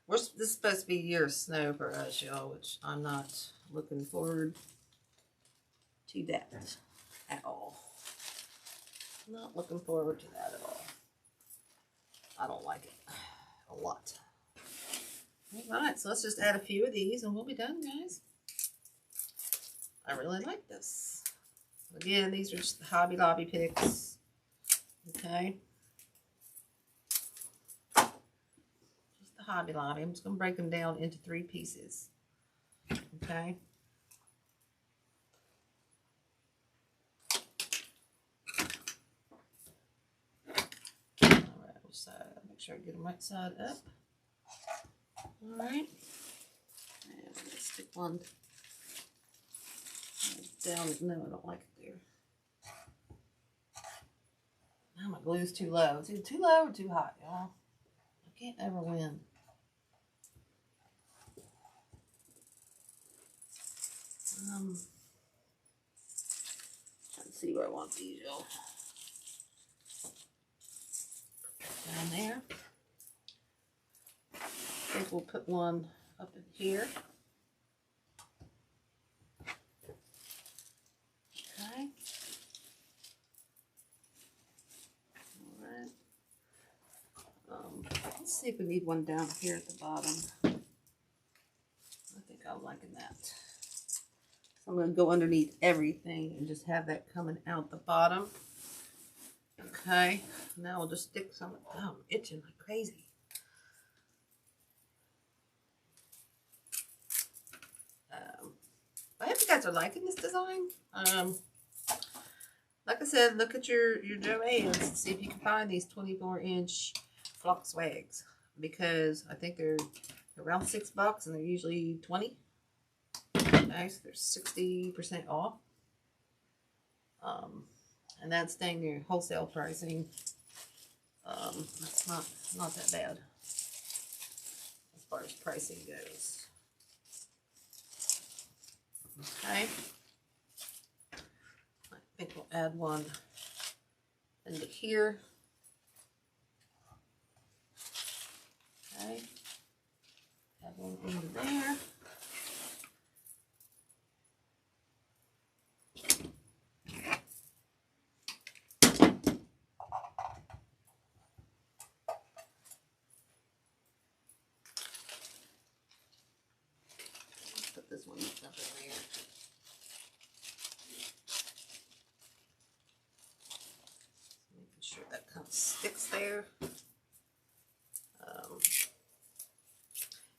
This is supposed to be a year of snow for us, y'all, which I'm not looking forward to that at all. Not looking forward to that at all. I don't like it a lot. Alright, so let's just add a few of these and we'll be done, guys. I really like this. Again, these are just the Hobby Lobby picks. Okay. Just the Hobby Lobby. I'm just going to break them down into 3 pieces. Okay. Alright, which side? Make sure I get them right side up. Alright. And let's stick one down. No, I don't like it there. Now my glue's too low. It's either too low or too hot, y'all. I can't ever win. Trying to see where I want these, y'all. Down there. I think we'll put one up in here. Okay. Alright. Let's see if we need one down here at the bottom. I think I'm liking that. So I'm going to go underneath everything and just have that coming out the bottom. Okay. Now we'll just stick some. Oh, I'm itching like crazy. I hope you guys are liking this design. Like I said, look at your Joann's and see if you can find these 24-inch flock swags, because I think they're around $6 and they're usually 20. Okay, so they're 60% off. And that's staying near wholesale pricing. That's not that bad as far as pricing goes. Okay. I think we'll add one into here. Okay. Add one into there. Put this one up in there. Making sure that kind of sticks there.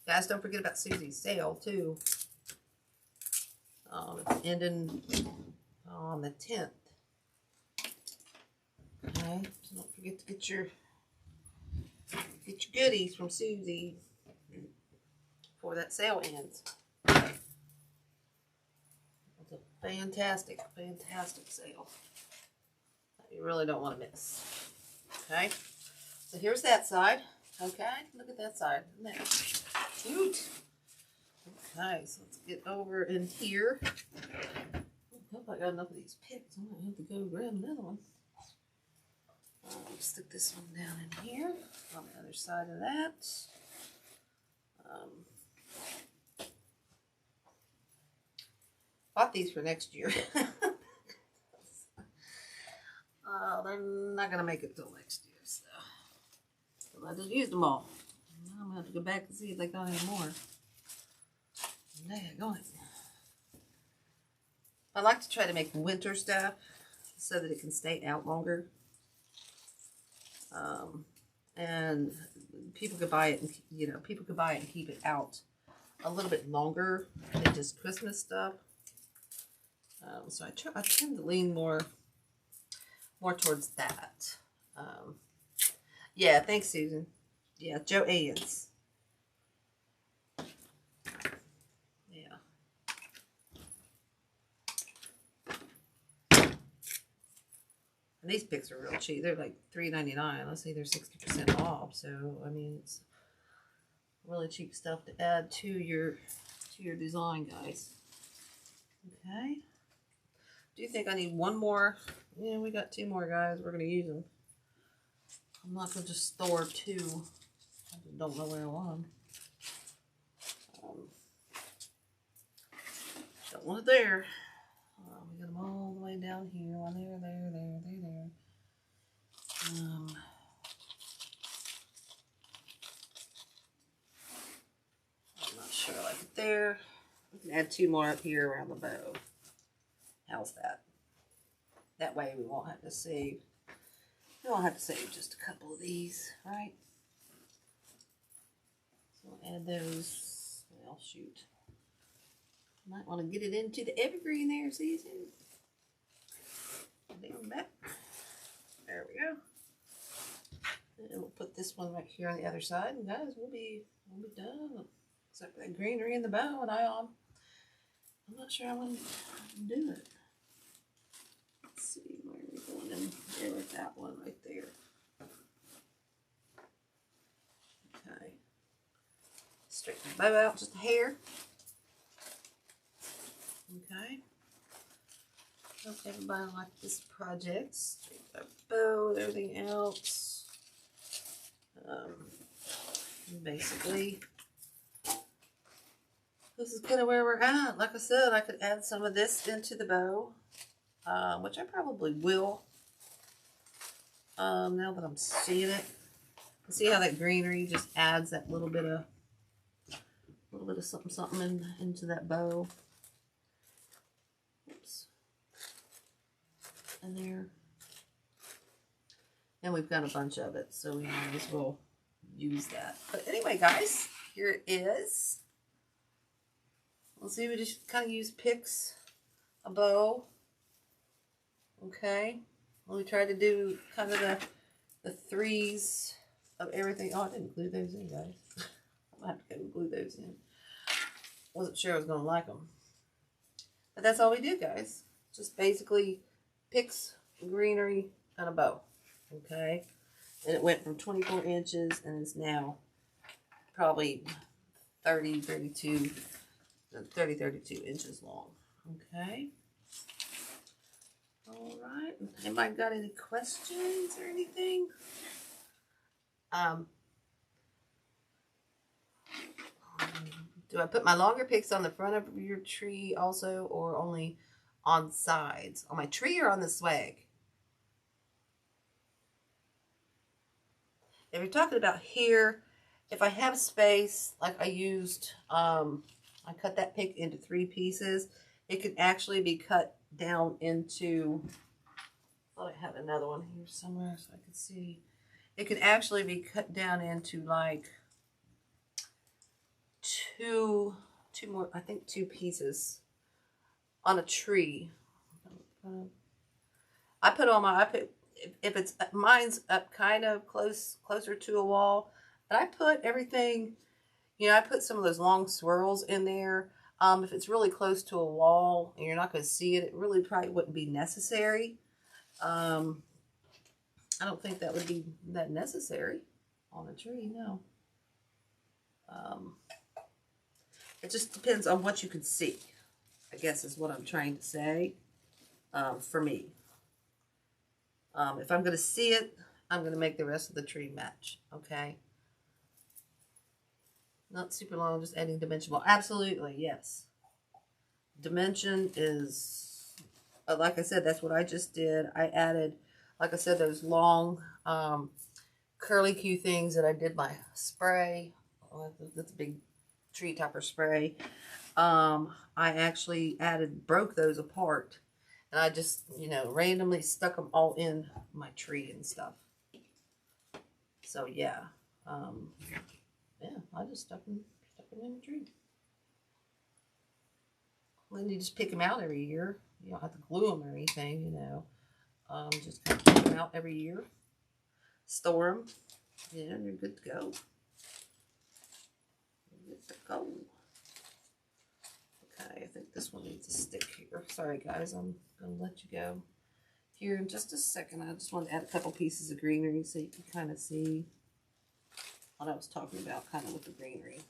Guys, don't forget about Susie's sale, too. It's ending on the 10th. Okay, so don't forget to get your goodies from Susie before that sale ends. It's a fantastic, fantastic sale that you really don't want to miss. Okay, so here's that side. Okay, look at that side. Isn't that cute? Okay, so let's get over in here. I hope I got enough of these picks. I might have to go grab another one. Stick this one down in here on the other side of that. Bought these for next year. They're not going to make it till next year, so I just used them all. Now I'm going to have to go back and see if they got any more. Going. I like to try to make winter stuff so that it can stay out longer. And people could buy it, and people could buy it and keep it out a little bit longer than just Christmas stuff. So I tend to lean more towards that. Yeah, thanks, Susan. Yeah, Joanne's. Yeah. And these picks are real cheap. They're like $3.99. Let's say they're 60% off. So I mean, it's really cheap stuff to add to your design, guys. Okay. Do you think I need one more? Yeah, we got two more, guys. We're gonna use them. I'm not gonna just store two. I just don't know where I want them. Don't want it there. We got them all the way down here. One there. I'm not sure I like it there. We can add two more up here around the bow. How's that? That way we won't have to save. We won't have to save just a couple of these, right? So we'll add those. Well, shoot. Might want to get it into the evergreen there, Susan. Down back. There we go. And we'll put this one right here on the other side, and guys, we'll be done. Except for that greenery in the bow, and I'm not sure I want to do it. Let's see, where are we going in there with that one right there? Okay. Straighten the bow out just a hair. Okay. Hope everybody liked this project. Straighten the bow, everything else. Basically, this is kind of where we're at. Like I said, I could add some of this into the bow, which I probably will. Now that I'm seeing it, see how that greenery just adds that little bit of something into that bow. Oops. And there. And we've got a bunch of it, so we might as well use that. But anyway, guys, here it is. Let's see, we just kind of use picks, a bow. Okay. Well, we try to do kind of the threes of everything. Oh, I didn't glue those in, guys. I'll have to go glue those in. Wasn't sure I was going to like them. But that's all we do, guys. Just basically picks, greenery, and a bow. Okay. And it went from 24 inches and it's now probably 32 inches long. Okay. All right. Anybody got any questions or anything? Do I put my longer picks on the front of your tree also, or only on sides? On my tree or on the swag? If you're talking about here, if I have space, like I used, I cut that pick into 3 pieces. It can actually be cut down into, I thought I had another one here somewhere so I could see. It can actually be cut down into like two more, I think 2 pieces on a tree. I put if it's mine's up kind of closer to a wall, but I put everything, you know, I put some of those long swirls in there. If it's really close to a wall and you're not going to see it, it really probably wouldn't be necessary. I don't think that would be that necessary on a tree, no. It just depends on what you can see, I guess is what I'm trying to say, for me. If I'm going to see it, I'm going to make the rest of the tree match, okay? Not super long, just adding dimension. Well, absolutely, yes. Dimension is, like I said, that's what I just did. I added, like I said, those long curly Q things that I did my spray. That's a big tree topper spray. I actually broke those apart. And I just, you know, randomly stuck them all in my tree and stuff. So, yeah. Yeah, I just stuck them in the tree. Then you just pick them out every year. You don't have to glue them or anything, you know. Just kind of pick them out every year. Store them. Yeah, and you're good to go. You're good to go. Okay, I think this one needs to stick here. Sorry, guys, I'm going to let you go here in just a second. I just want to add a couple pieces of greenery so you can kind of see what I was talking about, kind of with the greenery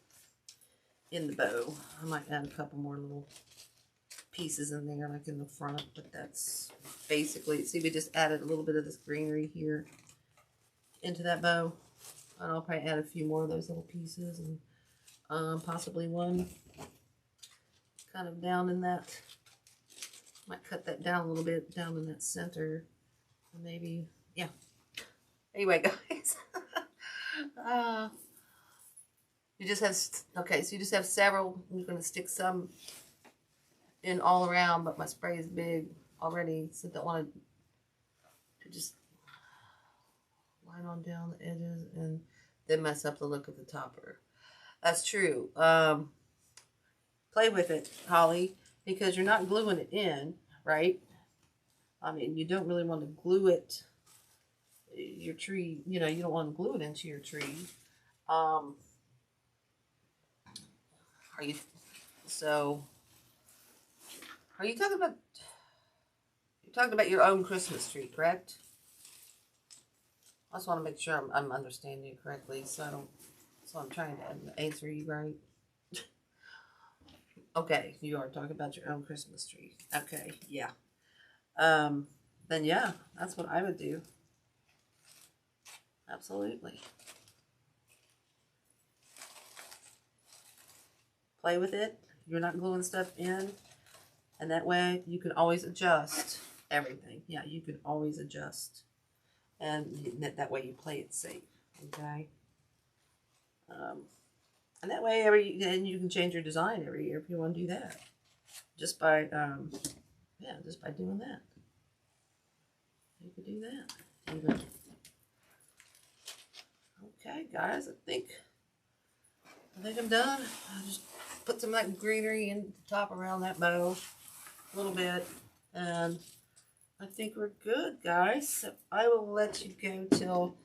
in the bow. I might add a couple more little pieces in there, like in the front, but that's basically, see, we just added a little bit of this greenery here into that bow. And I'll probably add a few more of those little pieces, and possibly one kind of down in that, might cut that down a little bit down in that center, maybe, yeah. Anyway, guys, you just have, okay, so you just have several. You're going to stick some in all around, but my spray is big already, so I don't want to just line on down the edges and then mess up the look of the topper. That's true. Play with it, Holly, because you're not gluing it in, right? I mean, you don't really want to glue it, your tree, you know, you don't want to glue it into your tree. Are you talking about, you're talking about your own Christmas tree, correct? I just want to make sure I'm understanding you correctly, so I'm trying to answer you right. Okay, you are talking about your own Christmas tree. Okay, yeah. Then yeah, that's what I would do. Absolutely. Play with it. You're not gluing stuff in, and that way you can always adjust everything. Yeah, you can always adjust, and that way you play it safe. Okay. And that way and you can change your design every year if you want to do that. Just by just by doing that. You could do that even. Okay, guys, I think I'm done. I just put some of that greenery in the top around that bow a little bit, and I think we're good, guys. So I will let you go till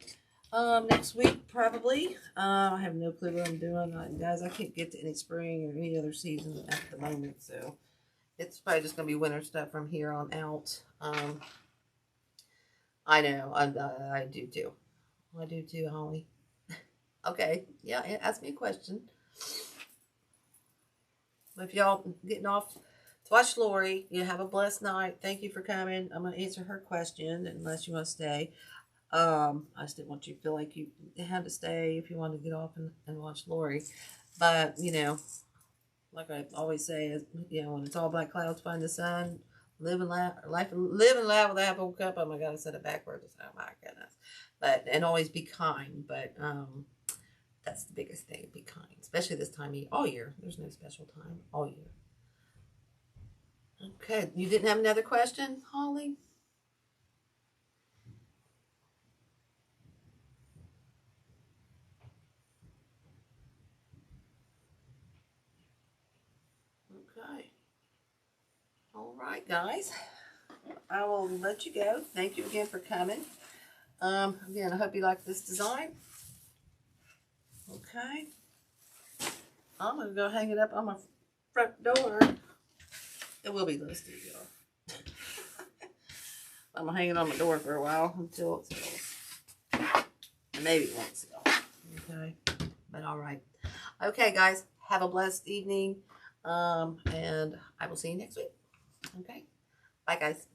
next week, probably. I have no clue what I'm doing. Guys, I can't get to any spring or any other season at the moment, so it's probably just going to be winter stuff from here on out. I know, I do too. I do too, Holly. Okay, yeah, ask me a question. If y'all getting off to watch Lori, you have a blessed night. Thank you for coming. I'm going to answer her question, unless you want to stay. I just didn't want you to feel like you had to stay if you wanted to get off and watch Lori. But, you know, like I always say, you know, when it's all black clouds behind the sun, live and laugh with that whole cup. Oh my God, I said it backwards. Oh my goodness. And always be kind. But that's the biggest thing, be kind. Especially this time of year, all year. There's no special time, all year. Okay, you didn't have another question, Holly? Okay. All right, guys. I will let you go. Thank you again for coming. Again, I hope you like this design. Okay. I'm going to go hang it up on my front door. It will be listed, y'all. I'm going to hang it on my door for a while until it sells. Maybe it won't sell. Okay. But all right. Okay, guys. Have a blessed evening. And I will see you next week. Okay. Bye, guys.